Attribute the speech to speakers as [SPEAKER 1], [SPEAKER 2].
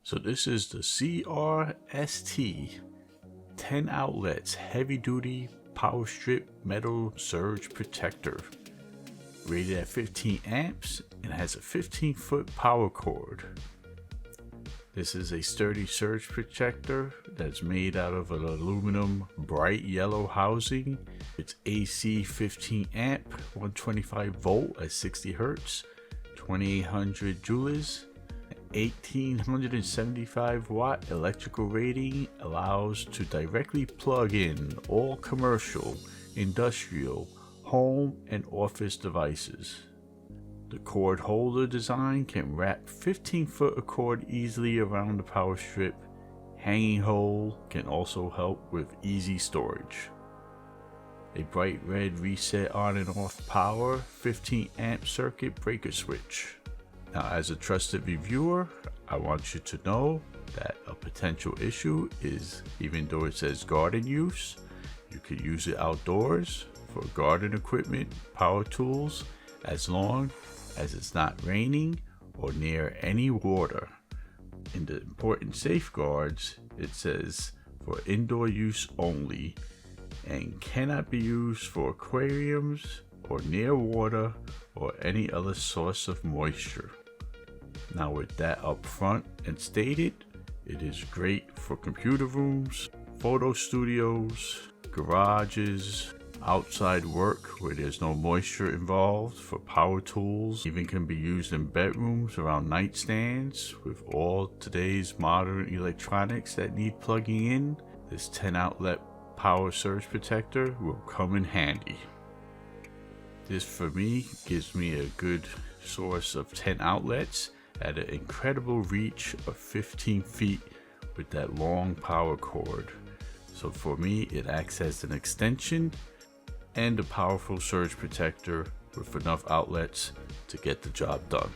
[SPEAKER 1] So this is the CRST 10 outlets heavy duty power strip metal surge protector, rated at 15 amps and has a 15-foot power cord. This is a sturdy surge protector that's made out of an aluminum bright yellow housing. It's AC 15 amp, 125 volt at 60 hertz, 2800 joules. 1875 watt electrical rating allows to directly plug in all commercial, industrial, home, and office devices. The cord holder design can wrap 15-foot of cord easily around the power strip. Hanging hole can also help with easy storage. A bright red reset on and off power 15 amp circuit breaker switch. Now, as a trusted reviewer, I want you to know that a potential issue is, even though it says garden use, you could use it outdoors for garden equipment, power tools, as long as it's not raining or near any water. In the important safeguards, it says for indoor use only and cannot be used for aquariums or near water or any other source of moisture. Now, with that up front and stated, it is great for computer rooms, photo studios, garages, outside work where there's no moisture involved, for power tools. Even can be used in bedrooms around nightstands. With all today's modern electronics that need plugging in, this 10 outlet power surge protector will come in handy. This for me gives me a good source of 10 outlets at an incredible reach of 15 feet with that long power cord. So for me, it acts as an extension and a powerful surge protector with enough outlets to get the job done.